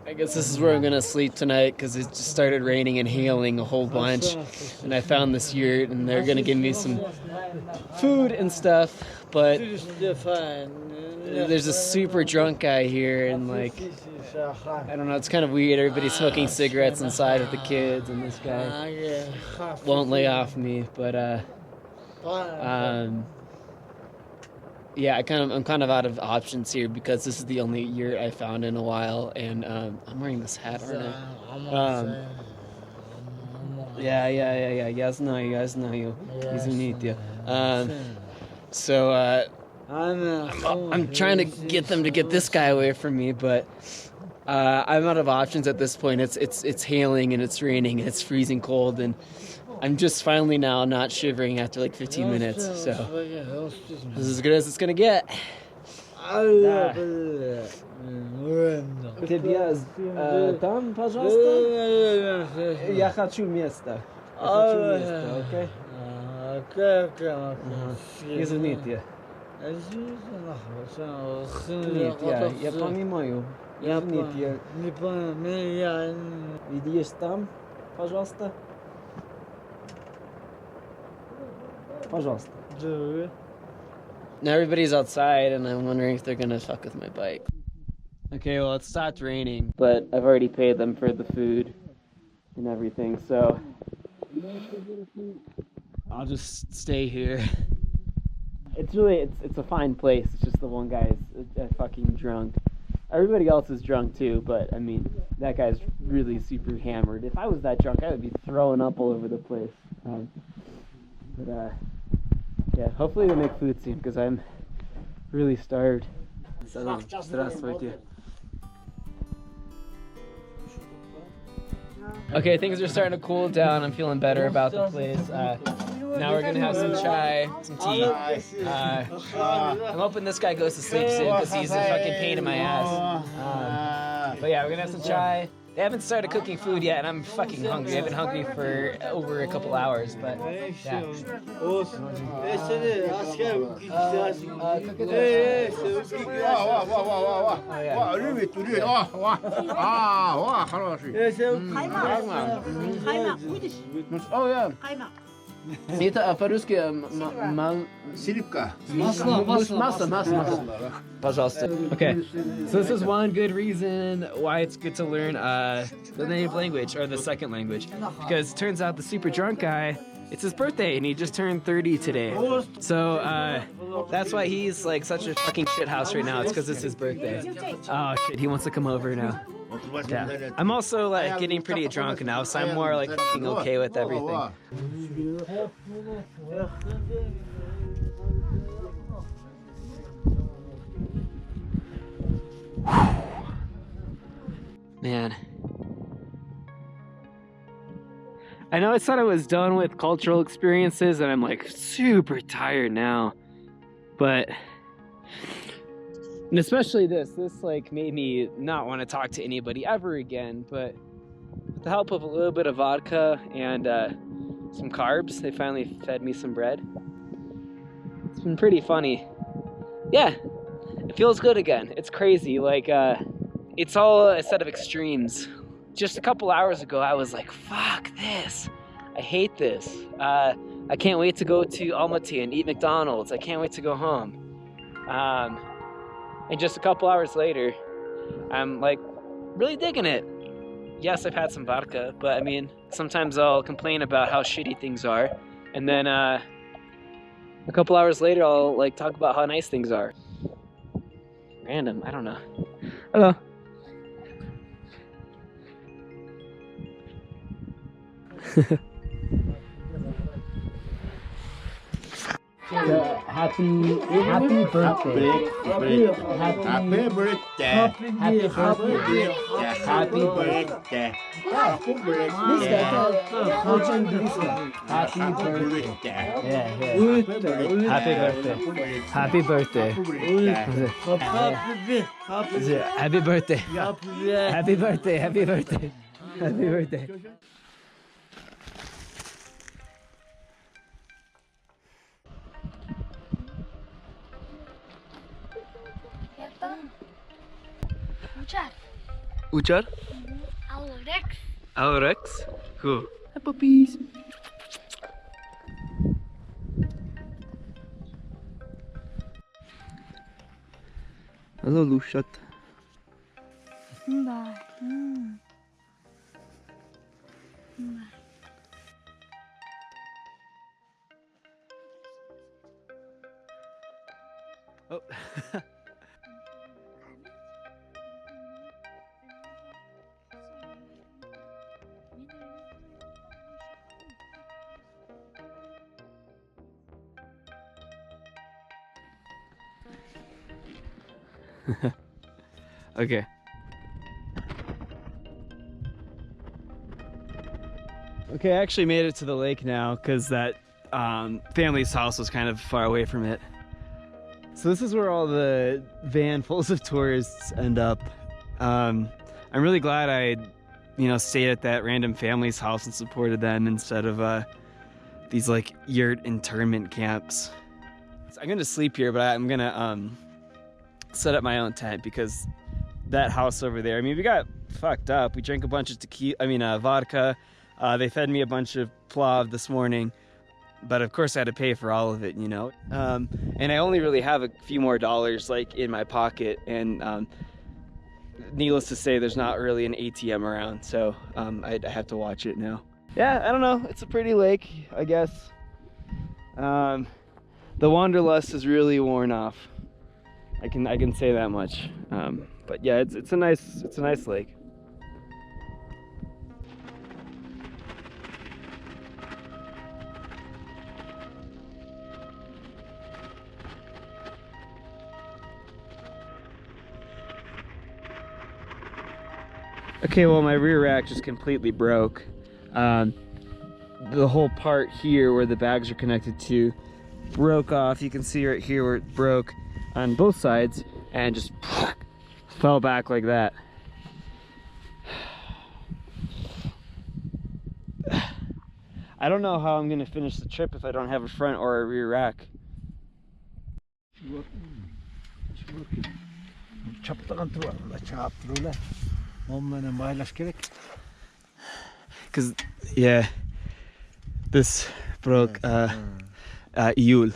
I guess this is where I'm gonna sleep tonight because it just started raining and hailing a whole bunch. And I found this yurt and they're gonna give me some food and stuff. But there's a super drunk guy here and like, I don't know, it's kind of weird. Everybody's smoking cigarettes inside with the kids and this guy won't lay off me. But yeah, I'm kind of out of options here because this is the only yurt I found in a while, and I'm wearing this hat, aren't I? Yeah. Я знаю. Извините. So I'm trying to get them to get this guy away from me, but I'm out of options at this point. It's hailing and it's raining and it's freezing cold, and I'm just finally now not shivering after like 15 minutes, so this is as good as it's gonna get. Тебе там, пожалуйста? Я хочу место. Окей? Извините. Нет, я понимаю. Извините. Идешь там, пожалуйста? Пожалуйста. Now everybody's outside and I'm wondering if they're gonna fuck with my bike. Okay, well it stopped raining, but I've already paid them for the food and everything, so I'll just stay here. It's a fine place, it's just the one guy is fucking drunk. Everybody else is drunk too, but I mean, that guy's really super hammered. If I was that drunk, I would be throwing up all over the place. But yeah, hopefully they make food soon because I'm really starved. Здравствуйте. Okay, things are starting to cool down. I'm feeling better about the place. Now we're gonna have some chai, some tea. I'm hoping this guy goes to sleep soon because he's a fucking pain in my ass. But yeah, we're gonna have some chai. They haven't started cooking food yet, and I'm fucking hungry. I've been hungry for over a couple hours, but yeah. Oh yeah. Это по-русски масло. Пожалуйста. Okay, so this is one good reason why it's good to learn the native language, or the second language, because it turns out the super drunk guy, it's his birthday and he just turned 30 today. So that's why he's like such a fucking shithouse right now. It's because it's his birthday. Oh shit, he wants to come over now. Yeah. I'm also like getting pretty drunk now, so I'm more like fucking okay with everything. Man. I know I said I was done with cultural experiences and I'm like super tired now, but and especially this like made me not want to talk to anybody ever again. But with the help of a little bit of vodka and some carbs, they finally fed me some bread. It's been pretty funny. Yeah, it feels good again. It's crazy. Like it's all a set of extremes. Just a couple hours ago, I was like, fuck this. I hate this. I can't wait to go to Almaty and eat McDonald's. I can't wait to go home. And just a couple hours later, I'm like really digging it. Yes, I've had some vodka, but I mean, sometimes I'll complain about how shitty things are. And then a couple hours later, I'll like talk about how nice things are. Random, I don't know. Hello. Happy birthday. Happy birthday. Happy birthday. Happy birthday. Happy birthday. Happy birthday. Happy birthday. Happy birthday. Happy birthday. Happy birthday. Happy birthday. Uçar. Uçar? Alex. Alex? Cool. Hi, puppies. Hello, Lushat. Bye. Oh. Okay. Okay, I actually made it to the lake now because that family's house was kind of far away from it. So this is where all the van fulls of tourists end up. I'm really glad I, stayed at that random family's house and supported them instead of these like yurt internment camps. So I'm gonna sleep here, but I'm gonna set up my own tent because that house over there, I mean, we got fucked up. We drank a bunch of vodka. They fed me a bunch of plav this morning, but of course I had to pay for all of it, and I only really have a few more dollars like in my pocket, and needless to say, there's not really an ATM around, so I have to watch it now. Yeah, I don't know. It's a pretty lake, I guess. The wanderlust is really worn off. I can say that much. But yeah, it's a nice lake. Okay, well, my rear rack just completely broke. The whole part here where the bags are connected to broke off. You can see right here where it broke on both sides and just fell back like that. I don't know how I'm gonna finish the trip if I don't have a front or a rear rack. Cause yeah, this broke. Yul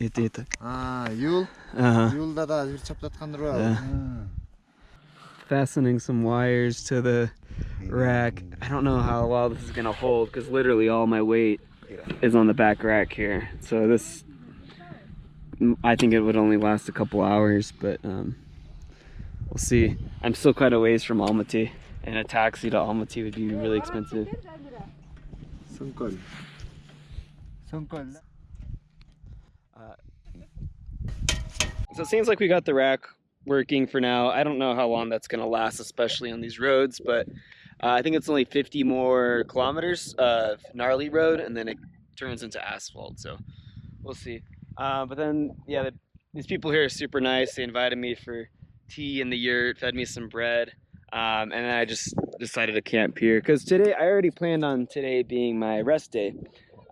ete. Yul. Yulda da bir çaplatkan duruyor. Fastening some wires to the rack. I don't know how well this is gonna hold because literally all my weight is on the back rack here. So this, I think it would only last a couple hours, but we'll see. I'm still quite a ways from Almaty, and a taxi to Almaty would be really expensive. So it seems like we got the rack working for now. I don't know how long that's going to last, especially on these roads, but I think it's only 50 more kilometers of gnarly road, and then it turns into asphalt, so we'll see. But then, yeah, these people here are super nice. They invited me for tea in the yurt, fed me some bread, and then I just decided to camp here because today, I already planned on today being my rest day,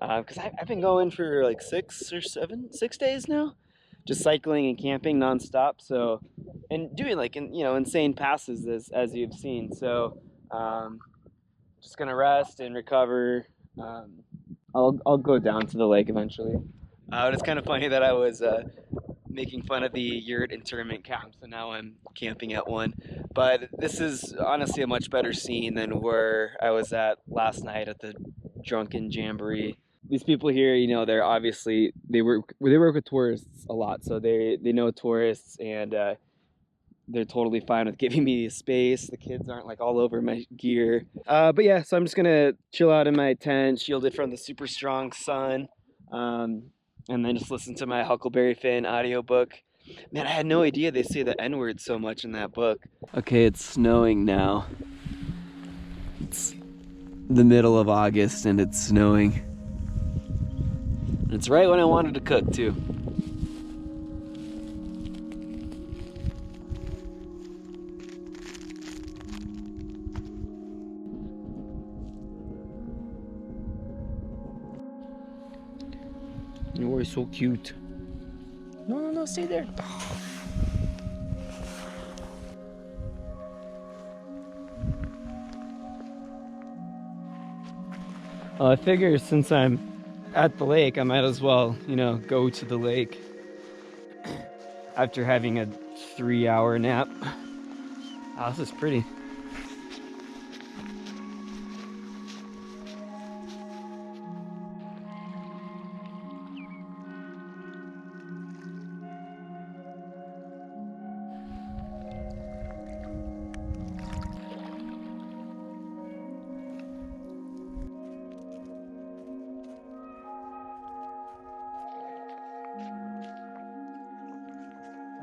because I've been going for like 6 days now, just cycling and camping nonstop. So, and doing like insane passes as you've seen. So, just gonna rest and recover. I'll go down to the lake eventually. But it's kind of funny that I was making fun of the yurt internment camp, so now I'm camping at one. But this is honestly a much better scene than where I was at last night at the drunken jamboree. These people here, they're obviously they work with tourists a lot, so they know tourists, and they're totally fine with giving me space. The kids aren't like all over my gear. But yeah, so I'm just gonna chill out in my tent, shielded from the super strong sun, and then just listen to my Huckleberry Finn audiobook. Man, I had no idea they say the N-word so much in that book. Okay, it's snowing now. It's the middle of August and it's snowing. It's right when I wanted to cook too. You're so cute. No, stay there. Well, I figure since I'm at the lake, I might as well, you know, go to the lake after having a 3-hour nap. Oh, this is pretty.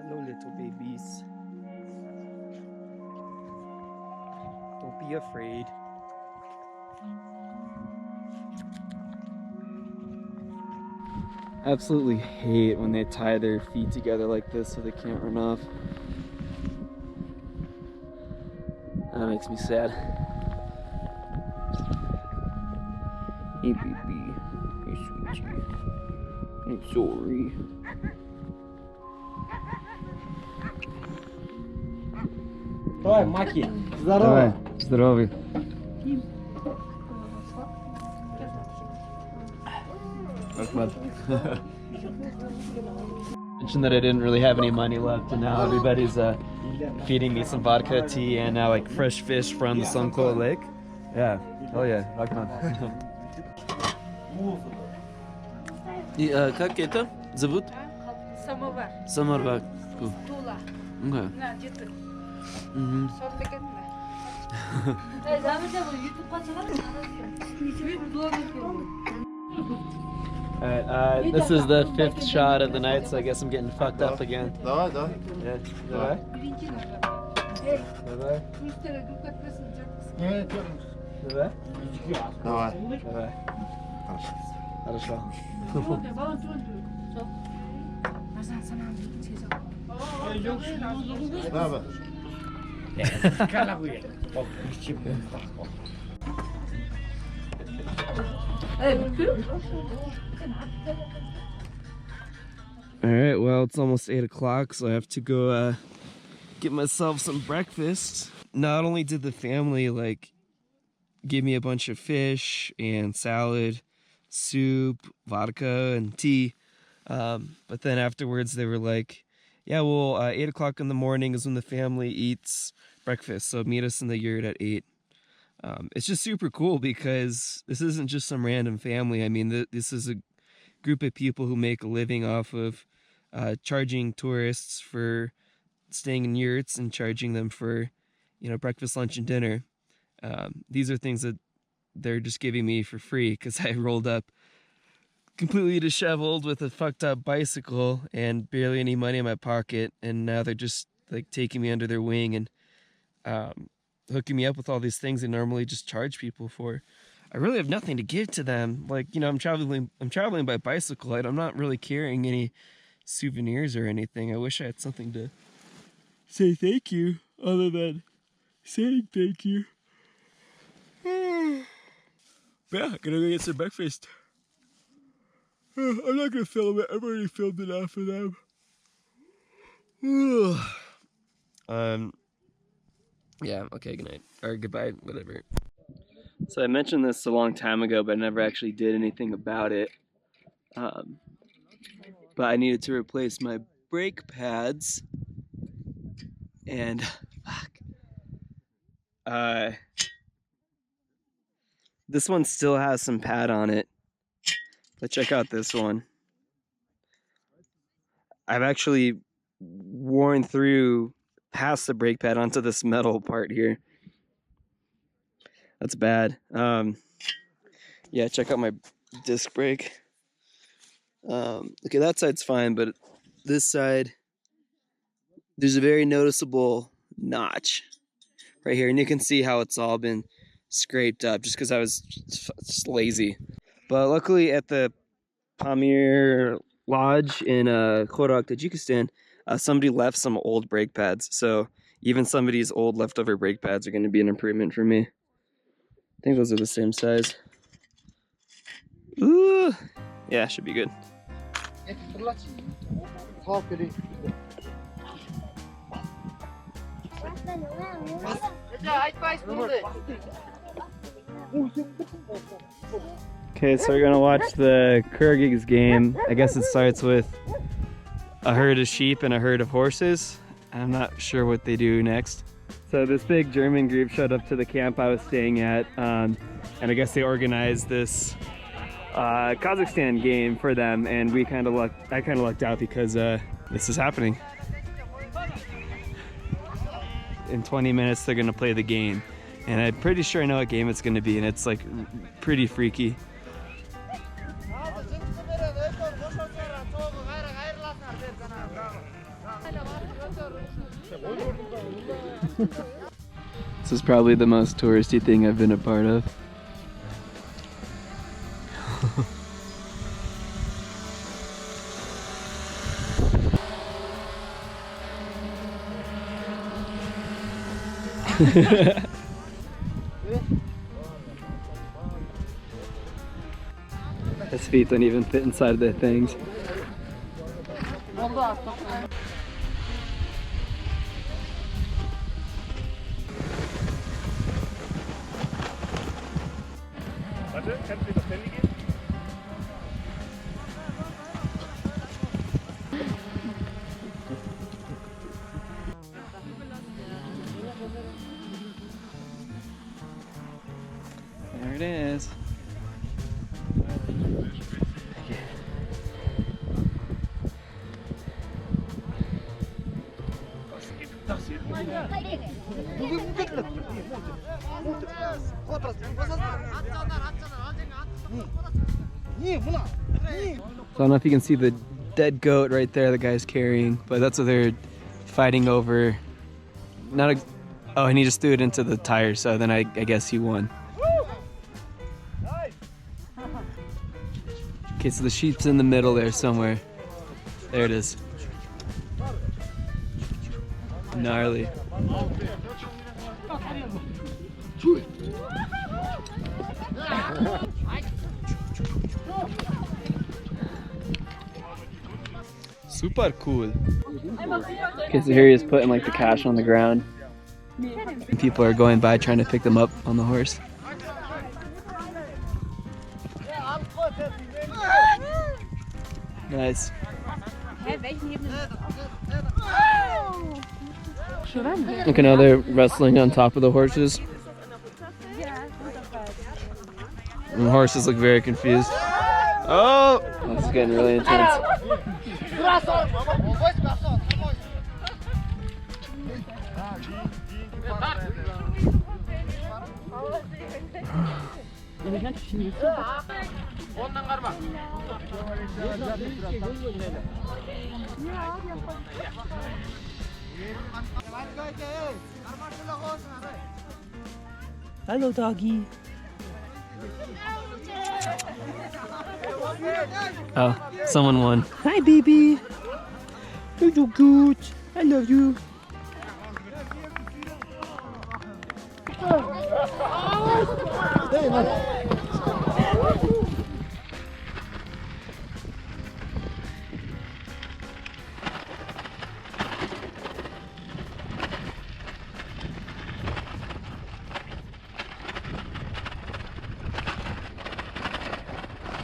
Hello, little babies. Don't be afraid. Absolutely hate when they tie their feet together like this so they can't run off. That makes me sad. Hey baby, hey sweetie. I'm sorry. Давай, Маки. Давай, здоровый. Ahmad. Mentioned that I didn't really have any money left, and now everybody's feeding me some vodka, tea, and now like fresh fish from the Sunko Lake. Yeah, hell yeah, Ahmad. И как это зовут? Самовар. Самовар. Тула. Okay. На, где ты? Mhm. Alright, this is the 5th shot of the night, so I guess I'm getting fucked up again. Давай, давай. Yeah. Давай. Давай. Давай. Давай. Давай. Хорошо. Давай. Alright, well, it's almost 8 o'clock, so I have to go get myself some breakfast. Not only did the family, like, give me a bunch of fish and salad, soup, vodka, and tea, but then afterwards they were like, yeah, well, 8 o'clock in the morning is when the family eats breakfast, so meet us in the yurt at 8. It's just super cool because this isn't just some random family. I mean, this is a group of people who make a living off of charging tourists for staying in yurts and charging them for, you know, breakfast, lunch, and dinner. These are things that they're just giving me for free because I rolled up completely disheveled with a fucked up bicycle and barely any money in my pocket, and now they're just like taking me under their wing and hooking me up with all these things they normally just charge people for. I really have nothing to give to them. Like, you know, I'm traveling by bicycle. I'm not really carrying any souvenirs or anything. I wish I had something to say thank you other than saying thank you. But yeah, gonna go get some breakfast. I'm not gonna film it. I've already filmed enough for them. Yeah, okay, good night. Or goodbye, whatever. So I mentioned this a long time ago, but I never actually did anything about it. But I needed to replace my brake pads. And, fuck. This one still has some pad on it. But check out this one. I've actually worn through past the brake pad onto this metal part here. That's bad. Yeah, check out my disc brake. Okay, that side's fine, but this side, there's a very noticeable notch right here, and you can see how it's all been scraped up just because I was just lazy. But luckily at the Pamir Lodge in Kyrgyzstan, Tajikistan, somebody left some old brake pads, so even somebody's old leftover brake pads are going to be an improvement for me. I think those are the same size. Ooh, yeah, should be good. Okay, so we're gonna watch the Kyrgyz game. I guess it starts with a herd of sheep and a herd of horses. I'm not sure what they do next. So this big German group showed up to the camp I was staying at, and I guess they organized this Kazakhstan game for them, and I kind of lucked out because this is happening. In 20 minutes they're gonna play the game, and I'm pretty sure I know what game it's gonna be, and it's like pretty freaky. This is probably the most touristy thing I've been a part of. His feet don't even fit inside the things. Warte, kannst du mir das Handy geben? There it is. So I don't know if you can see the dead goat right there the guy's carrying, but that's what they're fighting over. Oh, and he just threw it into the tire, so then I guess he won. Okay, so the sheep's in the middle there somewhere. There it is. Gnarly. Super cool. Okay, so here he is putting like the cash on the ground. People are going by trying to pick them up on the horse. Nice. Look, now they're wrestling on top of the horses. And the horses look very confused. Oh! This is getting really intense. Hello, doggy. Oh, someone won. Hi, baby. You're so cute. I love you.